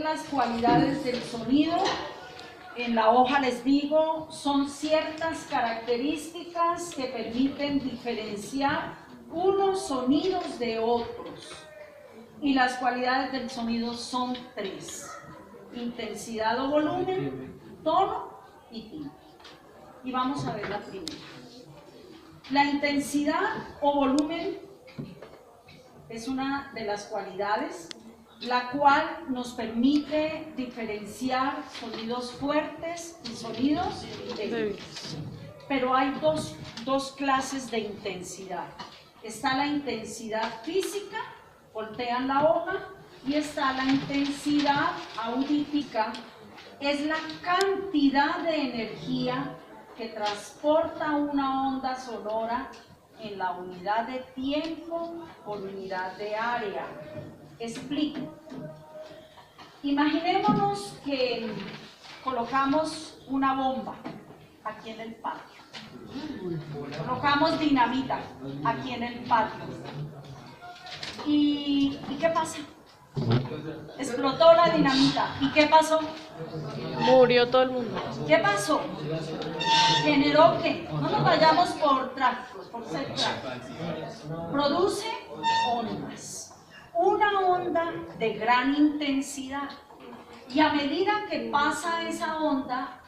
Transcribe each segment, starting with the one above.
las cualidades del sonido, en la hoja les digo, son ciertas características que permiten diferenciar unos sonidos de otros. Y las cualidades del sonido son tres: intensidad o volumen, tono y timbre. Y vamos a ver la primera. La intensidad o volumen es una de las cualidades, la cual nos permite diferenciar sonidos fuertes y sonidos débiles. Pero hay dos clases de intensidad. Está la intensidad física, voltean la hoja, y está la intensidad auditiva, es la cantidad de energía que transporta una onda sonora en la unidad de tiempo por unidad de área. Explico. Imaginémonos que colocamos una bomba aquí en el patio. Colocamos dinamita aquí en el patio. ¿Y qué pasa? Explotó la dinamita. ¿Y qué pasó? Murió todo el mundo. ¿Qué pasó? ¿Generó qué? No nos vayamos por tráficos, por ser tráficos. Produce ondas. Una onda de gran intensidad. Y a medida que pasa esa onda,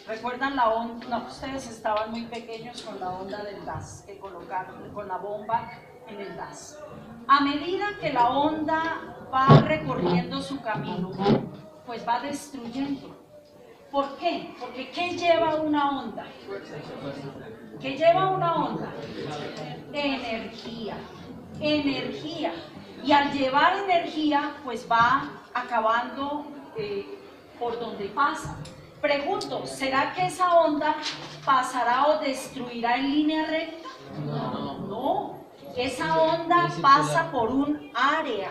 ¿recuerdan la onda? No, ustedes estaban muy pequeños con la onda del gas que colocaron, con la bomba en el gas. A medida que la onda va recorriendo su camino, pues va destruyendo. ¿Por qué? Porque ¿qué lleva una onda? ¿Qué lleva una onda? Energía. Energía. Y al llevar energía, pues va acabando por donde pasa. Pregunto, ¿será que esa onda pasará o destruirá en línea recta? No. Esa onda pasa por un área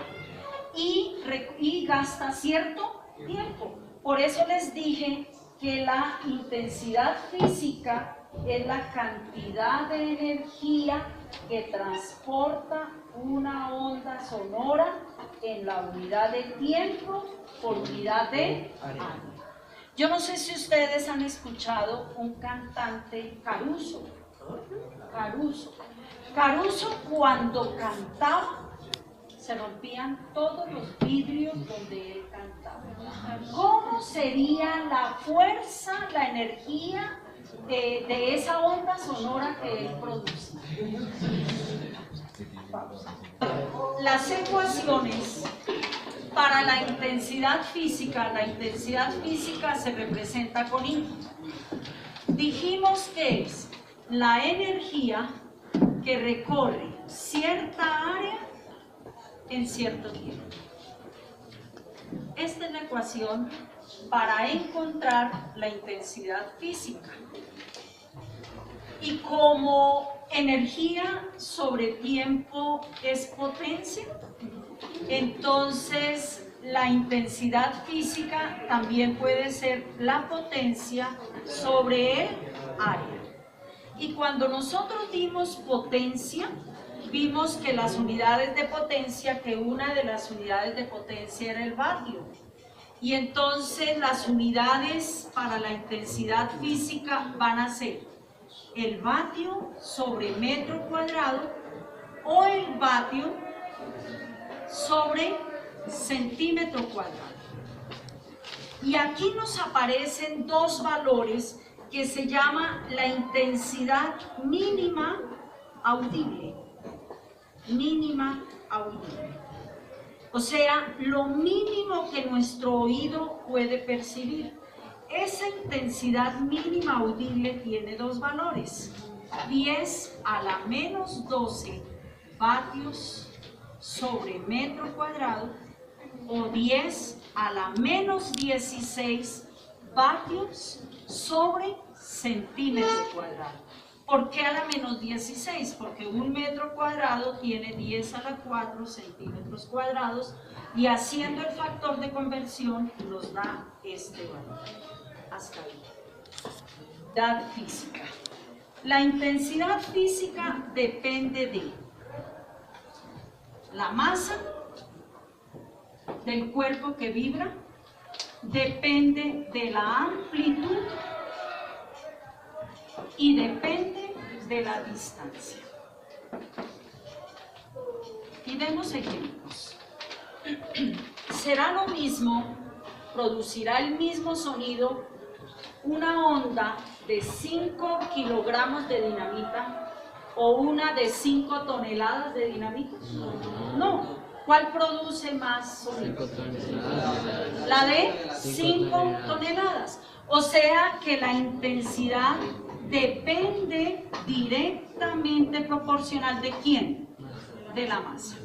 y gasta cierto tiempo. Por eso les dije que la intensidad física es la cantidad de energía que transporta una onda sonora en la unidad de tiempo por unidad de área. Yo no sé si ustedes han escuchado un cantante, Caruso. Caruso cuando cantaba se rompían todos los vidrios donde él cantaba. ¿Cómo sería la fuerza, la energía de esa onda sonora que él produce? Las ecuaciones para la intensidad física se representa con I. Dijimos que es la energía que recorre cierta área en cierto tiempo. Esta es la ecuación para encontrar la intensidad física. Y como energía sobre tiempo es potencia, entonces la intensidad física también puede ser la potencia sobre el área. Y cuando nosotros dimos potencia, vimos que las unidades de potencia, que una de las unidades de potencia era el vatio. Y entonces las unidades para la intensidad física van a ser el vatio sobre metro cuadrado o el vatio sobre centímetro cuadrado. Y aquí nos aparecen dos valores que se llama la intensidad mínima audible. Mínima audible. O sea, lo mínimo que nuestro oído puede percibir. Esa intensidad mínima audible tiene dos valores: 10 a la menos 12 vatios sobre metro cuadrado o 10 a la menos 16 vatios sobre centímetro cuadrado. ¿Por qué a la menos 16? Porque un metro cuadrado tiene 10 a la 4 centímetros cuadrados y haciendo el factor de conversión nos da este valor. Hasta ahí. Intensidad física. La intensidad física depende de la masa del cuerpo que vibra, depende de la amplitud y depende de la distancia. Y demos ejemplos. Será lo mismo, producirá el mismo sonido una onda de 5 kilogramos de dinamita o una de 5 toneladas de dinamita. No. ¿Cuál produce más sonido? La de 5 toneladas. O sea que la intensidad depende directamente proporcional ¿de quién? De la masa.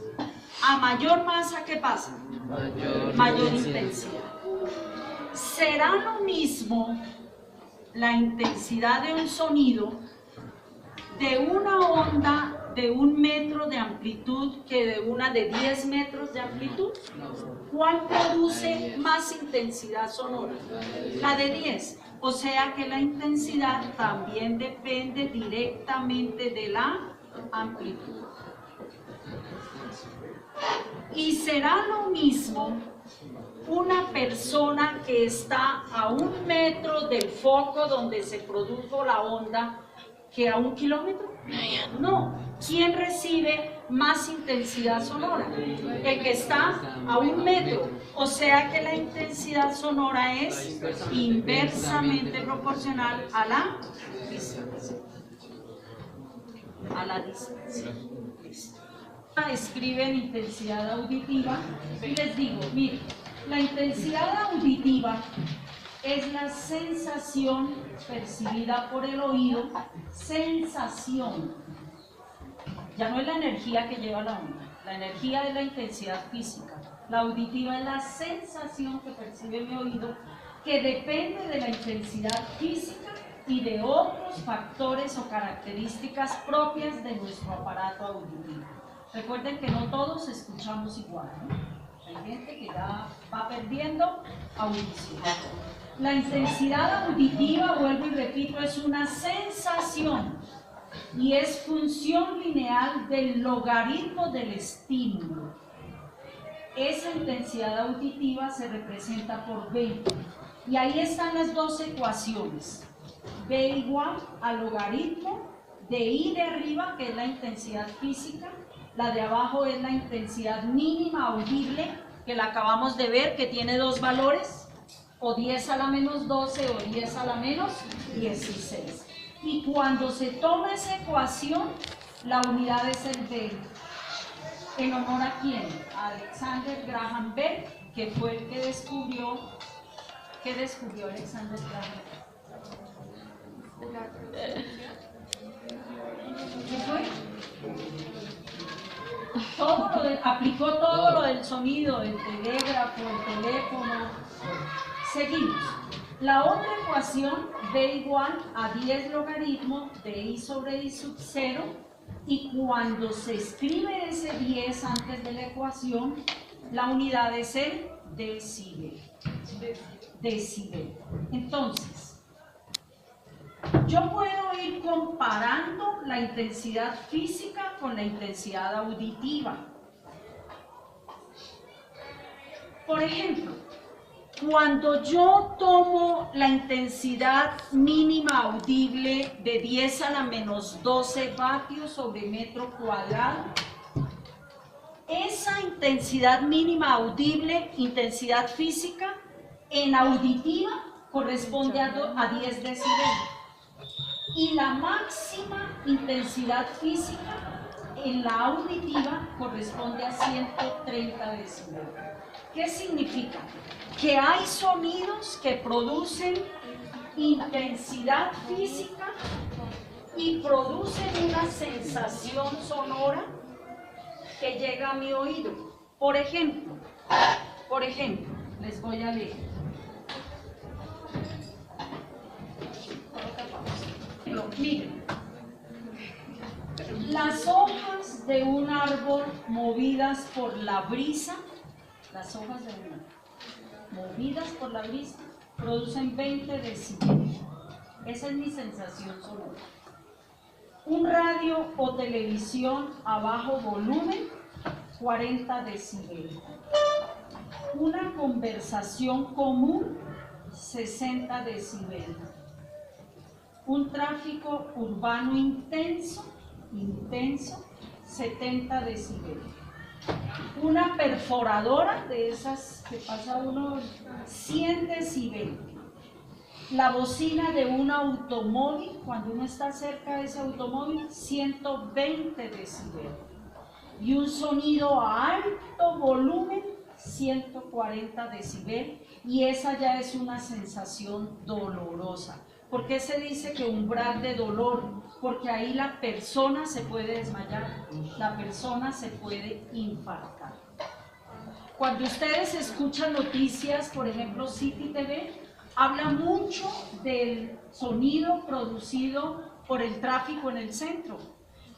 A mayor masa, ¿qué pasa? Mayor intensidad. Será lo mismo la intensidad de un sonido de una onda de 1 metro de amplitud que de una de 10 metros de amplitud. ¿Cuál produce más intensidad sonora? La de 10. O sea que la intensidad también depende directamente de la amplitud. Y será lo mismo una persona que está a 1 metro del foco donde se produjo la onda que a 1 kilómetro. No. ¿Quién recibe más intensidad sonora? El que está a 1 metro. O sea que la intensidad sonora es inversamente proporcional a la distancia. A la distancia. Escriben intensidad auditiva y les digo, miren, la intensidad auditiva es la sensación percibida por el oído, sensación. Ya no es la energía que lleva la onda, la energía es la intensidad física. La auditiva es la sensación que percibe mi oído, que depende de la intensidad física y de otros factores o características propias de nuestro aparato auditivo. Recuerden que no todos escuchamos igual, ¿no? Hay gente que ya va perdiendo audición. La intensidad auditiva, vuelvo y repito, es una sensación y es función lineal del logaritmo del estímulo. Esa intensidad auditiva se representa por B. Y ahí están las dos ecuaciones. B igual al logaritmo de I de arriba, que es la intensidad física, la de abajo es la intensidad mínima audible, que la acabamos de ver, que tiene dos valores, o 10 a la menos 12 o 10 a la menos 16. Y cuando se toma esa ecuación, la unidad es el Bell. ¿En honor a quién? A Alexander Graham Bell, que fue el que descubrió. ¿Qué descubrió Alexander Graham Bell? ¿Qué fue? Aplicó todo lo del sonido, el telégrafo, el teléfono. Seguimos. La otra ecuación, B igual a 10 logaritmo de I sobre I sub 0, y cuando se escribe ese 10 antes de la ecuación, la unidad es el decibel. Decibel. Entonces, yo puedo ir comparando la intensidad física con la intensidad auditiva. Por ejemplo, cuando yo tomo la intensidad mínima audible de 10 a la menos 12 vatios sobre metro cuadrado, esa intensidad mínima audible, intensidad física, en auditiva corresponde a 10 decibeles. Y la máxima intensidad física en la auditiva corresponde a 130 decibeles. ¿Qué significa? Que hay sonidos que producen intensidad física y producen una sensación sonora que llega a mi oído. Por ejemplo, les voy a leer. Miren, las hojas de un árbol movidas por la brisa, las hojas de un árbol movidas por la brisa producen 20 decibeles. Esa es mi sensación sonora. Un radio o televisión a bajo volumen, 40 decibeles. Una conversación común, 60 decibeles. Un tráfico urbano intenso, 70 decibeles. Una perforadora de esas que pasa uno, 100 decibeles. La bocina de un automóvil, cuando uno está cerca de ese automóvil, 120 decibeles. Y un sonido a alto volumen, 140 decibeles, y esa ya es una sensación dolorosa. ¿Por qué se dice que umbral de dolor? Porque ahí la persona se puede desmayar, la persona se puede infartar. Cuando ustedes escuchan noticias, por ejemplo, City TV, habla mucho del sonido producido por el tráfico en el centro.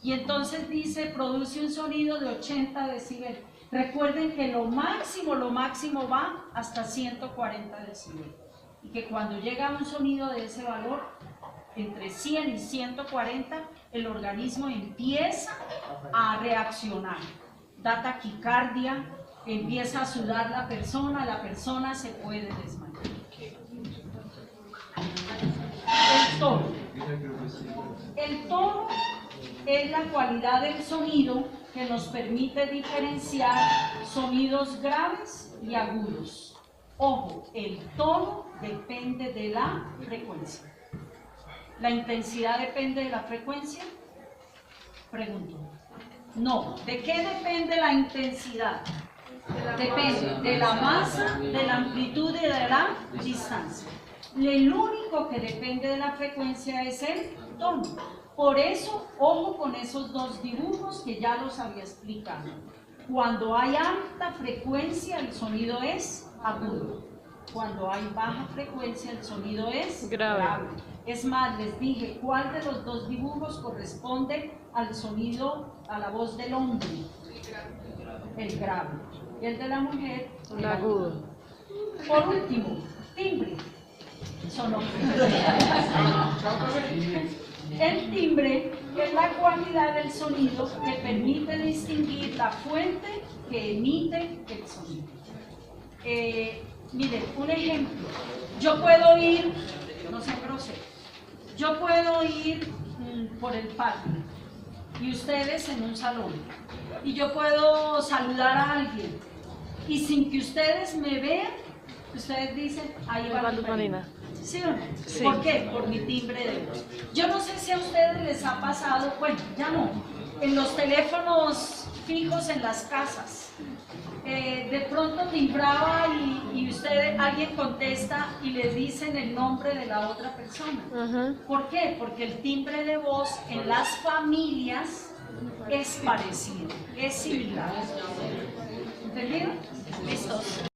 Y entonces dice, produce un sonido de 80 decibeles. Recuerden que lo máximo va hasta 140 decibeles. Y que cuando llega un sonido de ese valor, entre 100 y 140, el organismo empieza a reaccionar. Da taquicardia, empieza a sudar la persona se puede desmayar. El tono. El tono es la cualidad del sonido que nos permite diferenciar sonidos graves y agudos. Ojo, el tono depende de la frecuencia. ¿La intensidad depende de la frecuencia? Pregunto. No. ¿De qué depende la intensidad? Depende de la masa, de la amplitud y de la distancia. El único que depende de la frecuencia es el tono. Por eso, ojo con esos dos dibujos que ya los había explicado. Cuando hay alta frecuencia, el sonido es agudo. Cuando hay baja frecuencia, el sonido es grave. Es más, les dije cuál de los dos dibujos corresponde al sonido, a la voz del hombre. El grave. Y el de la mujer, el agudo. Por último, timbre. El timbre es la cualidad del sonido que permite distinguir la fuente que emite el sonido. Miren, un ejemplo. Yo puedo ir, no sé grosero, yo puedo ir por el patio y ustedes en un salón. Y yo puedo saludar a alguien y sin que ustedes me vean, ustedes dicen, ahí va Luz Marina. ¿Sí o no? Sí. ¿Por qué? Por mi timbre de voz. Yo no sé si a ustedes les ha pasado, bueno, ya no, en los teléfonos fijos en las casas, de pronto timbraba y alguien contesta y le dicen el nombre de la otra persona. ¿Por qué? Porque el timbre de voz en las familias es parecido, es similar. ¿Entendido? Listos.